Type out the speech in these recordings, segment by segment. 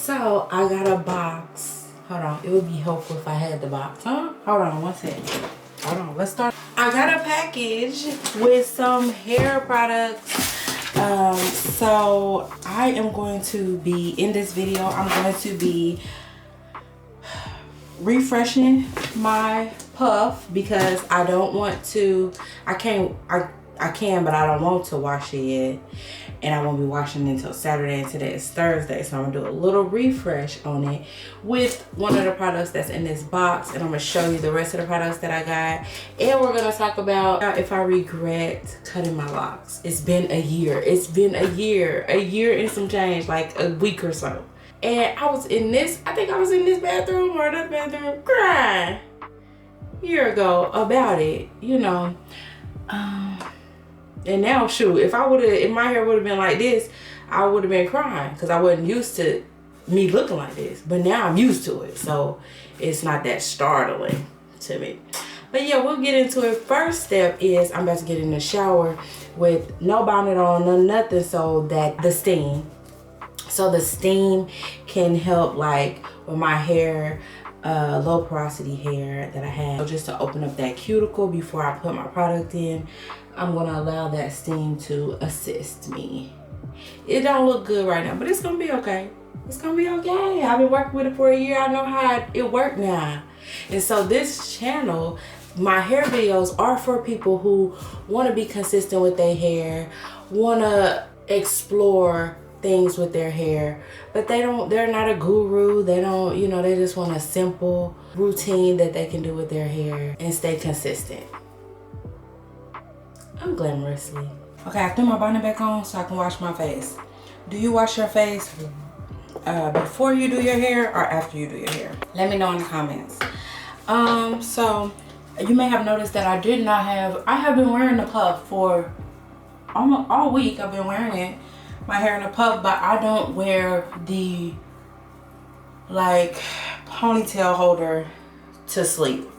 So I got a box. Hold on, it would be helpful if I had the box, huh? Hold on one second. Hold on, let's start. I got a package with some hair products. So I am going to be, in this video, I'm going to be refreshing my puff because I don't want to, I can, but I don't want to wash it yet. And I won't be washing it until Saturday, and today is Thursday. So I'm gonna do a little refresh on it with one of the products that's in this box. And I'm gonna show you the rest of the products that I got. And we're gonna talk about if I regret cutting my locks. It's been a year. It's been a year and some change, like a week or so. And I was in this, I think I was in this bathroom or another bathroom crying a year ago about it, you know. And now, shoot, if my hair would have been like this, I would have been crying because I wasn't used to me looking like this. But now I'm used to it, so it's not that startling to me. But yeah, we'll get into it. First step is I'm about to get in the shower with no bonnet on, no nothing, so that the steam can help, like, with my hair, low porosity hair that I have. So just to open up that cuticle before I put my product in, I'm gonna allow that steam to assist me. It don't look good right now, but it's gonna be okay. It's gonna be okay. I've been working with it for a year. I know how it worked now. And so this channel, my hair videos are for people who wanna be consistent with their hair, wanna explore things with their hair, but they're not a guru. They don't, you know, they just want a simple routine that they can do with their hair and stay consistent. Unglamorously. Okay, I threw my bonnet back on so I can wash my face. Do you wash your face before you do your hair or after you do your hair? Let me know in the comments. So you may have noticed that I have been wearing the puff for almost all week. I've been wearing it, my hair in a puff, but I don't wear the, like, ponytail holder to sleep.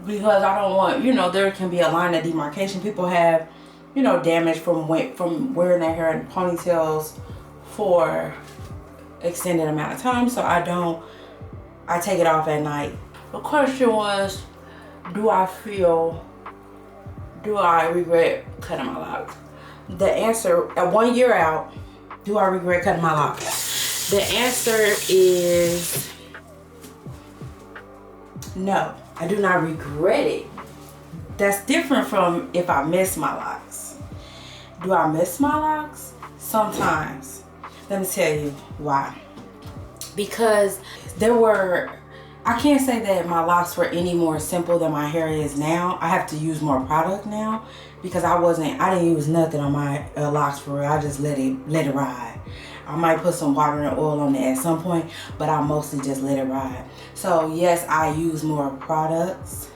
Because I don't want, you know, there can be a line of demarcation. People have, you know, damage from wearing their hair in ponytails for extended amount of time. So I take it off at night. The question was, do I regret cutting my locks? The answer, at 1 year out, do I regret cutting my locks? The answer is no. I do not regret it. That's different from if I miss my locks. Do I miss my locks? Sometimes. Let me tell you why. Because I can't say that my locks were any more simple than my hair is now. I have to use more product now because I didn't use nothing on my locks for real. I just let it ride. I might put some water and oil on it at some point, but I mostly just let it ride. So yes, I use more products,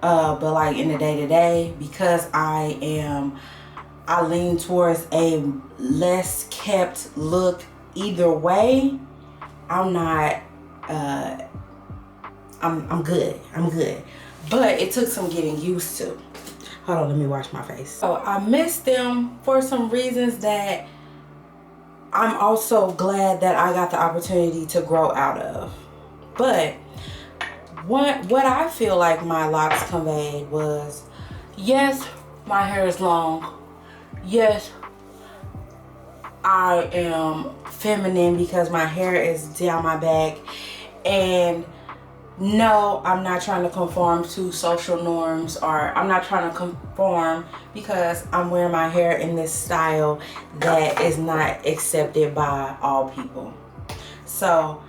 but like in the day-to-day, because I lean towards a less kept look either way, I'm good. But it took some getting used to. Hold on, let me wash my face. So I missed them for some reasons that I'm also glad that I got the opportunity to grow out of. But what I feel like my locks conveyed was, yes, my hair is long. Yes, I am feminine because my hair is down my back. And no, I'm not trying to conform to social norms, or I'm not trying to conform because I'm wearing my hair in this style that is not accepted by all people. So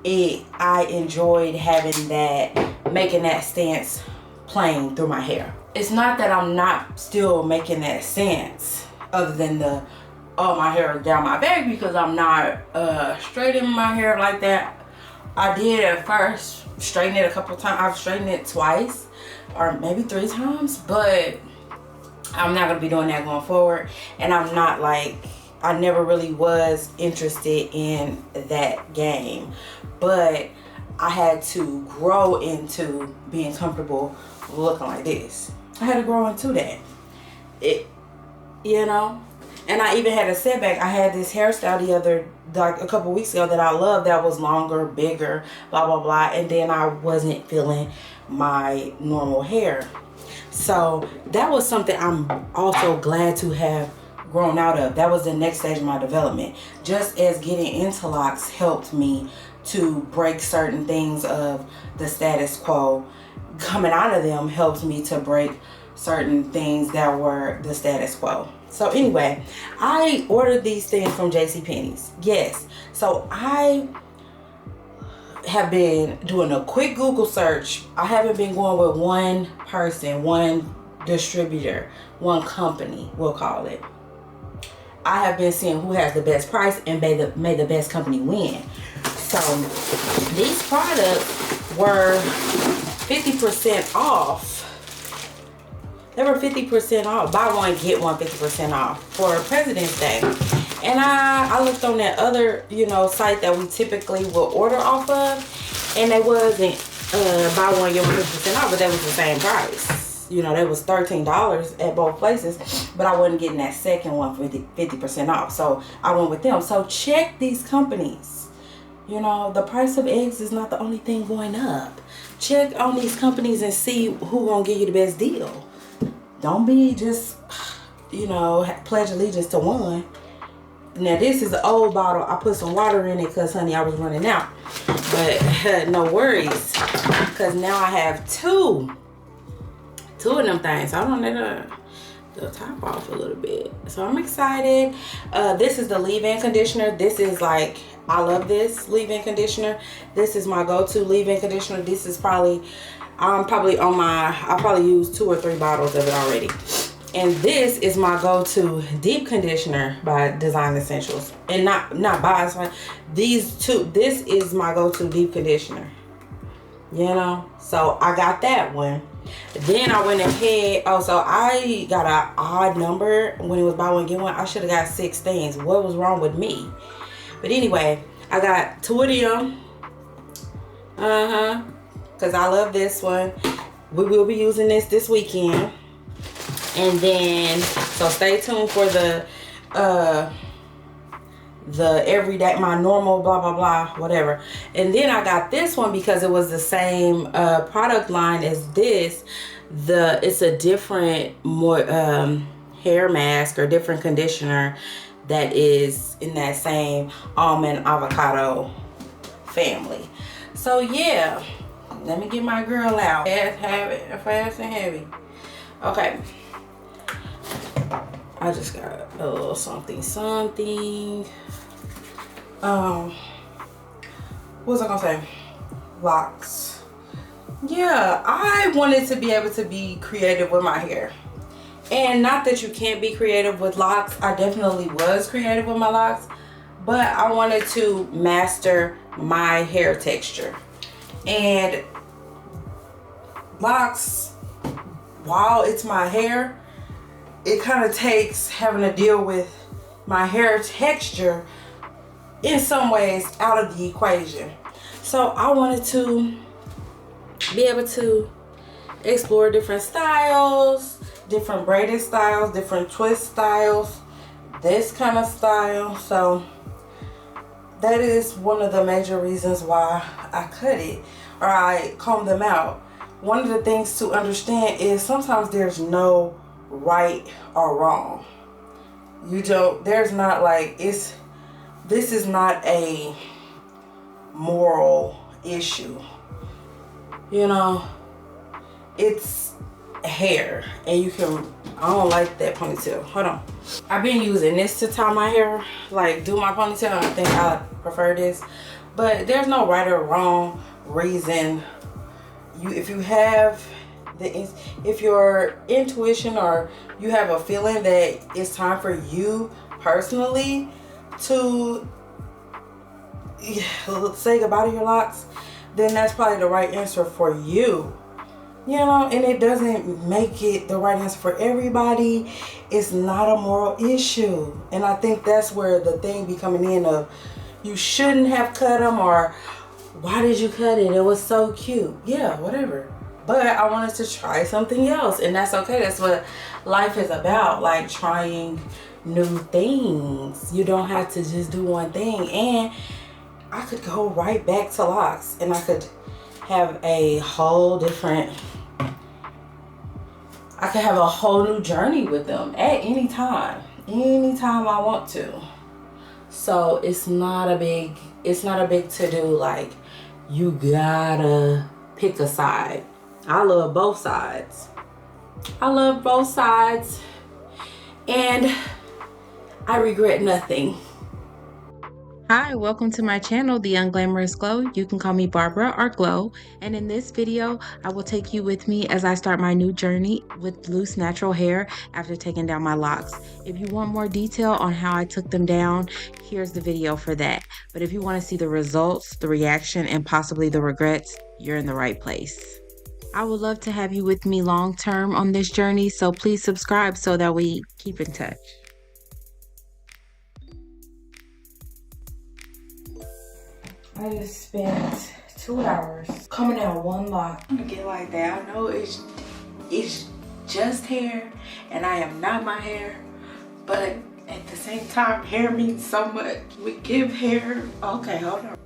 I enjoyed having that, making that stance plain through my hair. It's not that I'm not still making that stance other than my hair is down my back, because I'm not straightening my hair like that. I did at first straighten it a couple times. I've straightened it twice or maybe 3 times, but I'm not gonna be doing that going forward. And I'm not, like, I never really was interested in that game, but I had to grow into being comfortable looking like this. I had to grow into that. You know? And I even had a setback. I had this hairstyle like a couple weeks ago that I love that was longer, bigger, blah blah blah, and then I wasn't feeling my normal hair. So that was something I'm also glad to have grown out of. That was the next stage of my development. Just as getting into locks helped me to break certain things of the status quo, coming out of them helped me to break certain things that were the status quo. So anyway, I ordered these things from JCPenney's. Yes. So I have been doing a quick Google search. I haven't been going with one person, one distributor, one company, we'll call it. I have been seeing who has the best price and may the best company win. So these products were 50% off. They were 50% off. Buy one, get one 50% off for President's Day. And I looked on that other, site that we typically will order off of, and they wasn't buy one, get one 50% off, but that was the same price. That was $13 at both places, but I wasn't getting that second one for 50% off. So I went with them. So check these companies. The price of eggs is not the only thing going up. Check on these companies and see who gonna give you the best deal. Don't be just, pledge allegiance to one. Now this is an old bottle. I put some water in it because, honey, I was running out. But no worries, because now I have two of them things. I don't need the top off a little bit. So I'm excited. This is the leave-in conditioner. This is like, I love this leave-in conditioner. This is my go-to leave-in conditioner. This is probably, I probably used 2 or 3 bottles of it already. And this is my go-to deep conditioner by Design Essentials. And not by, it's like these two, this is my go-to deep conditioner. So I got that one. Then I went ahead, so I got an odd number when it was buy one, get one. I should have got 6 things. What was wrong with me? But anyway, I got 2 of them. Because I love this one. We will be using this weekend. And then, so stay tuned for the everyday, my normal blah blah blah, whatever. And then I got this one because it was the same product line as this. It's a different, more hair mask or different conditioner that is in that same almond avocado family. So yeah, let me get my girl out. Fast and heavy. Okay. I just got a little something. What was I gonna say? Locks. Yeah, I wanted to be able to be creative with my hair. And not that you can't be creative with locks. I definitely was creative with my locks. But I wanted to master my hair texture. And locks, while it's my hair, it kind of takes having to deal with my hair texture in some ways out of the equation. So I wanted to be able to explore different styles, different braided styles, different twist styles, this kind of style. So that is one of the major reasons why I cut it, or I comb them out. One of the things to understand is sometimes there's no right or wrong. There's not like, this is not a moral issue. It's hair, and I don't like that ponytail. Hold on. I've been using this to tie my hair, like do my ponytail. I think I prefer this, but there's no right or wrong reason. If your intuition, or you have a feeling that it's time for you personally to say goodbye to your locks, then that's probably the right answer for you. And it doesn't make it the right answer for everybody. It's not a moral issue. And I think that's where the thing be coming in of, you shouldn't have cut them, or why did you cut it? It was so cute. Yeah, whatever. But I wanted to try something else, and that's okay. That's what life is about, like trying new things. You don't have to just do one thing. And I could go right back to locks and I could have a whole different, I could have a whole new journey with them at any time I want to. So it's not a big to-do, like you gotta pick a side. I love both sides. And I regret nothing. Hi, welcome to my channel, The Unglamorous Glow. You can call me Barbara or Glow. And in this video, I will take you with me as I start my new journey with loose natural hair after taking down my locks. If you want more detail on how I took them down, here's the video for that. But if you want to see the results, the reaction, and possibly the regrets, you're in the right place. I would love to have you with me long term on this journey, so please subscribe so that we keep in touch. I just spent 2 hours coming out one lock. I'm gonna get like that. I know it's just hair and I am not my hair, but at the same time, hair means so much. We give hair, okay, hold on.